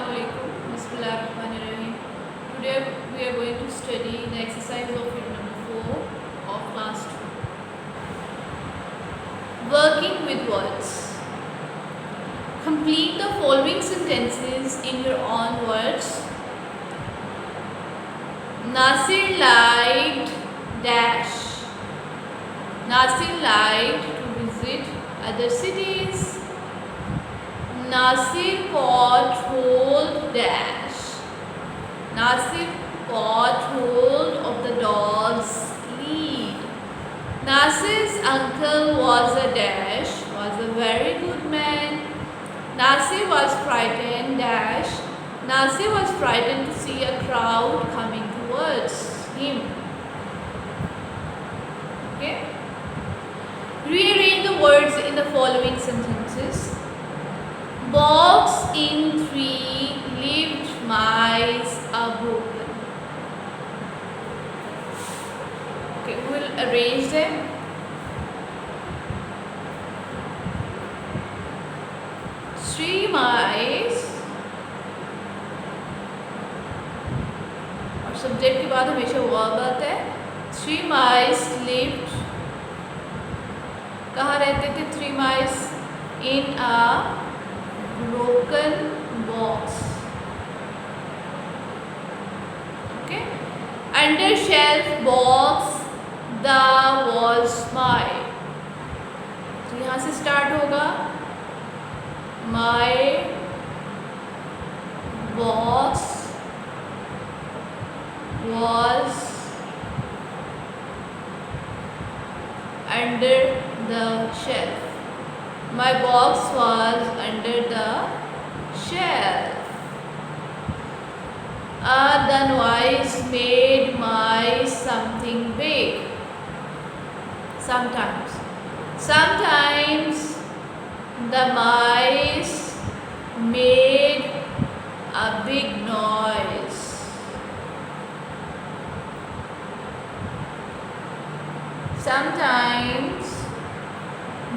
Assalamualaikum. Bismillahirrahmanirrahim. Today we are going to study the exercise of unit number 4 of class 2. Working with words. Complete the following sentences in your own words. Nasir liked dash. Nasir liked to visit other cities. Nasir caught hold dash. Nasir caught hold of the dog's lead. Nasir's uncle was a dash, was a very good man. Nasir was frightened dash. Nasir was frightened to see a crowd coming towards him. Okay? Rearrange the words in the following sentences. Box in 3 lived mice are broken. Okay, we will arrange them. Three mice और subject के बाद हमेशा verb आता है. 3 mice lived. कहाँ रहते थे 3 mice? In a broken box. Okay. Under shelf box the was my. तो यहाँ से स्टार्ट होगा. My box was under the shelf. My box was under the shelf. The noise made mice something big. Sometimes. Sometimes the mice made a big noise. Sometimes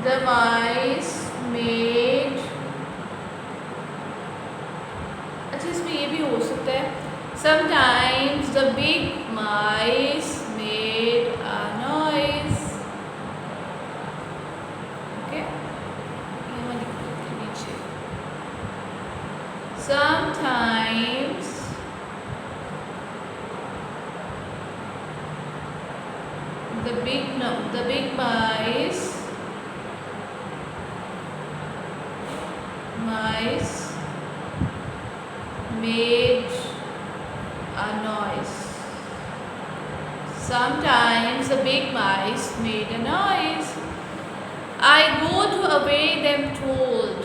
the mice made. अच्छा इसमें ये भी हो सकता है. Sometimes the big mice made a noise. Okay? ये मैं लिख देती हूँ नीचे. Sometimes the big mice made a noise. Sometimes the big mice made a noise. I go to away them told.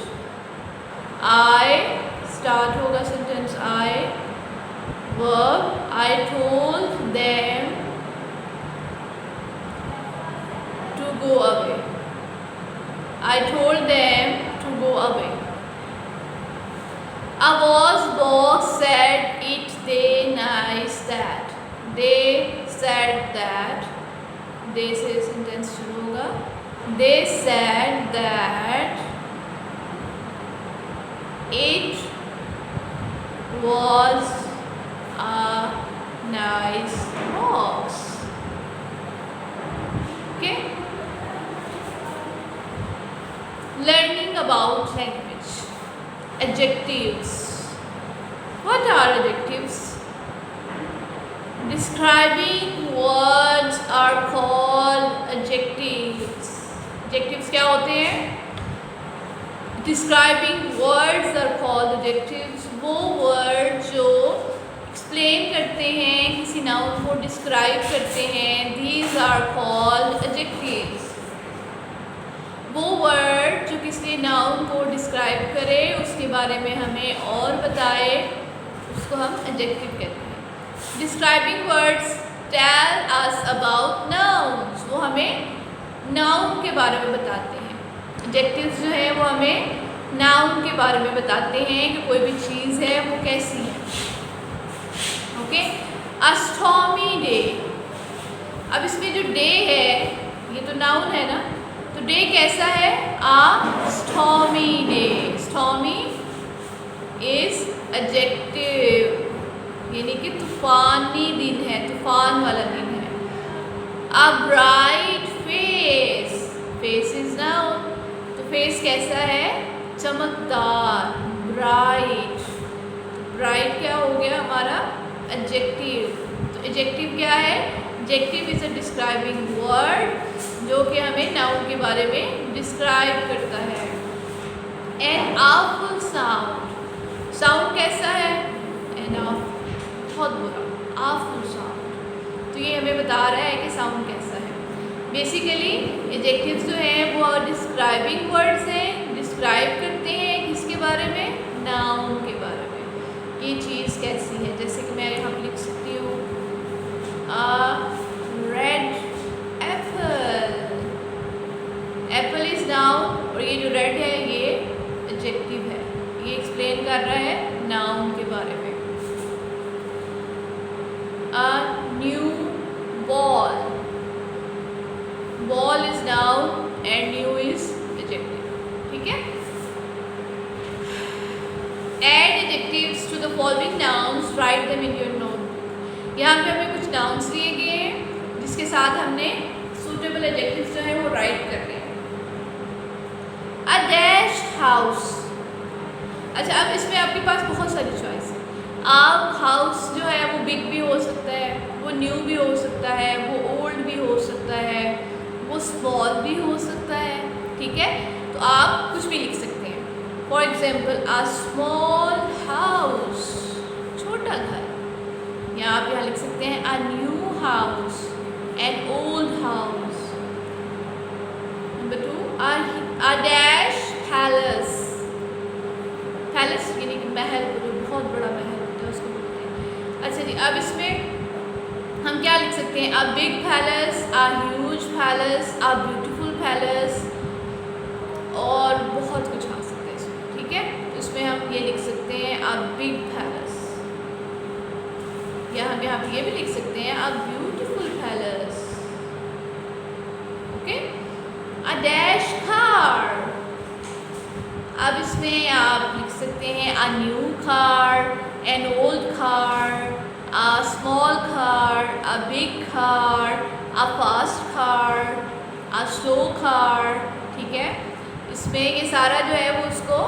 I start होगा sentence I verb. I told them to go away. I told them to go away. A was box said it they nice that. They said that. They से sentence शुरू होगा. They said that it was a nice box. Okay? Learning about language. Adjectives. What are adjectives? Describing words are called adjectives. Adjectives क्या होते हैं? Describing words are called adjectives. वो word जो explain करते हैं, किसी noun को describe करते हैं, these are called adjectives. वो word जो किसी noun को describe करे, उसके बारे में हमें और बताए, उसको हम adjective कहते हैं. Describing words tell us about nouns. वो हमें noun के बारे में बताते हैं. Adjectives जो है वो हमें noun के बारे में बताते हैं कि कोई भी चीज़ है वो कैसी है. ओके. A stormy day. अब इसमें जो day है ये तो noun है ना, तो day कैसा है? A stormy day. Stormy is a adjective यानी कि तूफानी दिन है, तूफान वाला दिन है। A bright face, face is noun, तो फेस कैसा है? चमकदार, ब्राइट। ब्राइट क्या हो गया हमारा? एडजेक्टिव। तो एडजेक्टिव क्या है? Adjective is a describing word जो कि हमें नाउन के बारे में डिस्क्राइब करता है। एन आवफुल साउंड, साउंड कैसा है? एन आवफुल, बहुत बुरा, आवफुल साउंड। तो ये हमें बता रहा है कि साउंड कैसा है। बेसिकली एडजेक्टिव्स जो हैं वो डिस्क्राइबिंग वर्ड्स हैं, डिस्क्राइब करते हैं किसके बारे में? नाउन के बारे में। ये चीज़ कैसी है? जैसे कि मैं यहाँ लिख सकती हूँ red Apple, Apple is noun, और ये जो रेड है ये एडजेक्टिव है, ये एक्सप्लेन कर रहा है नाउन के बारे में। A new ball, ball is noun and new is adjective, ठीक है? Add adjectives to the following nouns, write them in your notebook। यहाँ पे हमें कुछ nouns दिए गए हैं जिसके साथ हमने suitable adjectives जो है वो write करने हैं। A dash house, अच्छा अब इसमें आपके पास बहुत सारी चॉइस है। आप हाउस जो है वो बिग भी हो सकता है, वो न्यू भी हो सकता है, वो ओल्ड भी हो सकता है, वो स्मॉल भी हो सकता है, ठीक है? तो आप कुछ भी लिख सकते हैं। For example a small house, छोटा घर, या आप यहाँ लिख सकते हैं a new house, an old house. Number 2 a dash palace, palace यानी कि महल, जो बहुत बड़ा महल होता है उसको बोलते हैं। अच्छा जी, अब इसमें हम क्या लिख सकते हैं? A big palace, a huge palace, a beautiful palace, और बहुत कुछ आ सकता है इसमें, ठीक है? तो इसमें हम ये लिख सकते हैं अ बिग पैलेस, या हम यहाँ पे ये भी लिख सकते हैं a beautiful palace, okay? A dash car, अब इसमें आप लिख सकते हैं a new car, an old car, a small car, a big car, a fast car, a slow car, ठीक है? इसमें ये सारा जो है वो उसको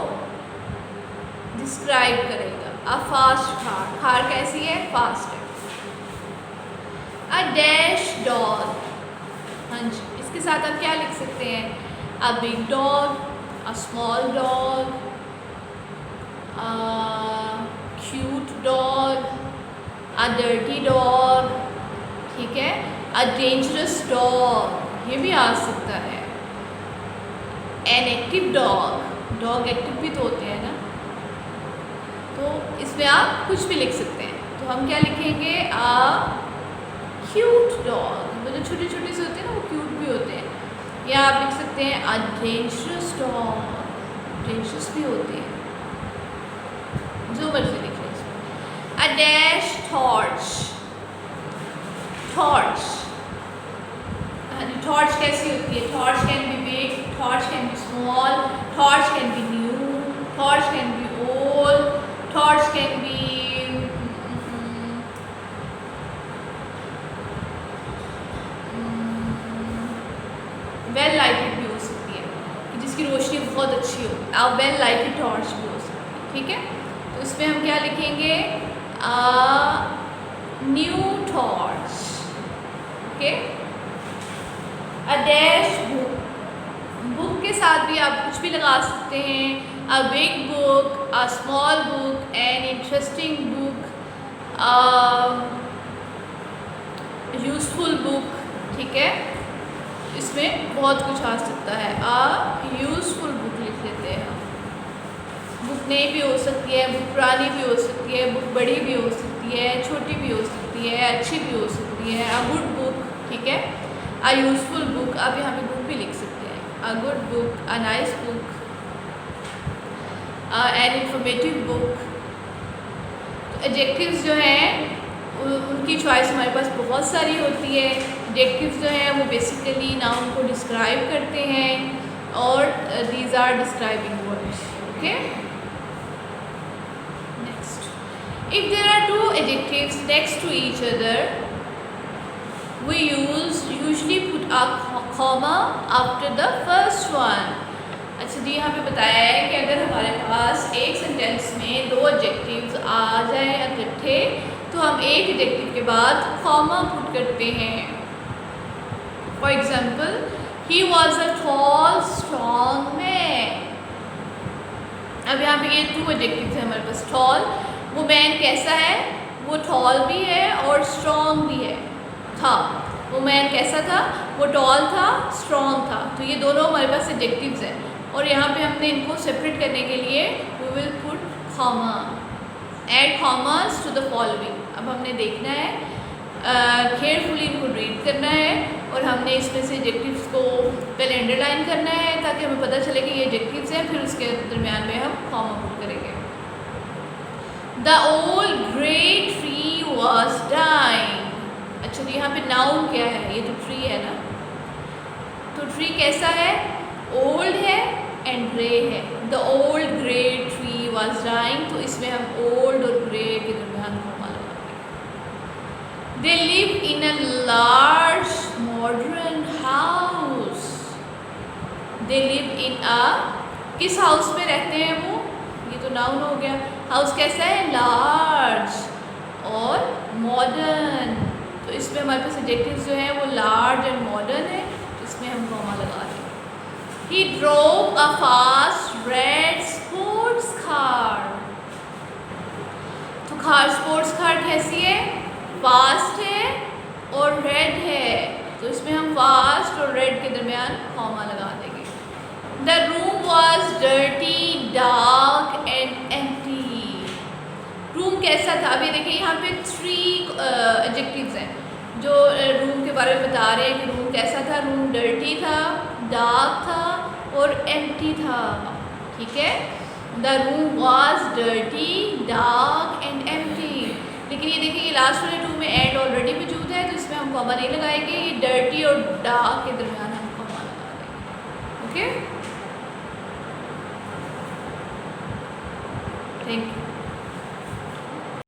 डिस्क्राइब करेगा। अ फास्ट कार, कार कैसी है? फास्ट है। अ डैश डॉग, हाँ जी, इसके साथ आप क्या लिख सकते हैं? A big dog, a small dog, a cute dog, a dirty dog, ठीक है? a dangerous dog, ये भी आ सकता है। an active dog, dog active भी तो होते हैं ना, तो इसमें आप कुछ भी लिख सकते हैं। तो हम क्या लिखेंगे? a cute dog, वो जो छोटे छोटे से होते हैं ना वो क्यूट भी होते हैं। या आप लिख सकते हैं अ डेंजरस डॉग, डेंजरस भी होते हैं, जो मर्जी लिख लीजिए। अ डैश टॉर्च, टॉर्च, हाँ जी, टॉर्च कैसी होती है? Torch can be big, torch can be small, torch can be new, torch can be old, torch can be well lighted भी हो सकती है, कि जिसकी रोशनी बहुत अच्छी हो, आप वेल लाइटेड टॉर्च भी हो सकती है, ठीक है? तो इसमें हम क्या लिखेंगे? New torch, okay? A dash book, book के साथ भी आप कुछ भी लगा सकते हैं। A big book, a small book, an interesting book, useful book, ठीक है? इसमें बहुत कुछ आ सकता है। अ यूजफुल बुक लिख लेते हैं हम। बुक नई भी हो सकती है, बुक पुरानी भी हो सकती है, बुक बड़ी भी हो सकती है, छोटी भी हो सकती है, अच्छी भी हो सकती है। अ गुड बुक, ठीक है? अ यूजफुल बुक, अब यहाँ पे बुक भी लिख सकते हैं। A good book, a nice book, an informative book. तो एडजेक्टिव्स जो हैं उनकी चॉइस हमारे पास बहुत सारी होती है। एडजेक्टिव्स जो हैं वो बेसिकली नाउन को डिस्क्राइब करते हैं और these are describing words, okay? Next If there are two adjectives next to each other, we usually put a comma after the first one. अच्छा जी, यहाँ पे बताया है कि अगर हमारे पास एक सेंटेंस में दो एडजेक्टिव्स आ जाए इकट्ठे तो हम एक एडजेक्टिव के बाद कॉमा पुट करते हैं. For example, he was a tall strong man. अब यहाँ पे ये टू एडजेक्टिव्स हैं हमारे पास. टॉल, वो मैन कैसा है? वो टॉल भी है और स्ट्रॉन्ग भी है. था, वो मैन कैसा था? वो टॉल था, स्ट्रॉन्ग था. तो ये दोनों हमारे पास एडजेक्टिव्स हैं और यहाँ पे हमने इनको सेपरेट करने के लिए we will put comma. Add commas to the following. अब हमने देखना है, केयरफुली इनको रीड करना है और हमने इसमें से एडजेक्टिव्स को पहले अंडरलाइन करना है ताकि हमें पता चले कि ये एडजेक्टिव्स हैं, फिर उसके दरमियान में हम कॉमा पुट करेंगे. The old great tree was dying. अच्छा तो यहाँ पे नाउन क्या है? ये तो ट्री है ना. तो ट्री कैसा है? ओल्ड है एंड ग्रे है. The old grey tree was dying. तो इसमें हम ओल्ड और ग्रे के दरमियान कॉमा लगाएंगे. They live in a large modern house. They live in a, किस हाउस में रहते हैं वो? ये तो नाउन हो गया. हाउस कैसा है? लार्ज और मॉडर्न. तो इसमें हमारे पास एडजेक्टिव्स जो हैं वो लार्ज एंड मॉडर्न है, तो इसमें हम कॉमा लगा दें. He drove a fast red sports car. तो कार, स्पोर्ट्स कार कैसी है? फास्ट है और रेड है, तो इसमें हम फास्ट और रेड के दरमियान कॉमा लगा देंगे. The room was dirty, dark and empty. Room कैसा था? अभी देखिए यहाँ पे थ्री एडजेक्टिव्स हैं जो रूम के बारे में बता रहे हैं कि रूम कैसा था. रूम डर्टी था, डार्क था और एम्प्टी था. ठीक है. The room was dirty, dark and empty. लेकिन ये देखिए, ये लास्ट वाले टू में एंड ऑलरेडी मौजूद है, तो इसमें हम कॉमा नहीं लगाएंगे. ये डर्टी और डार्क के दरमियान हम कॉमा लगा देंगे. Okay, thank you.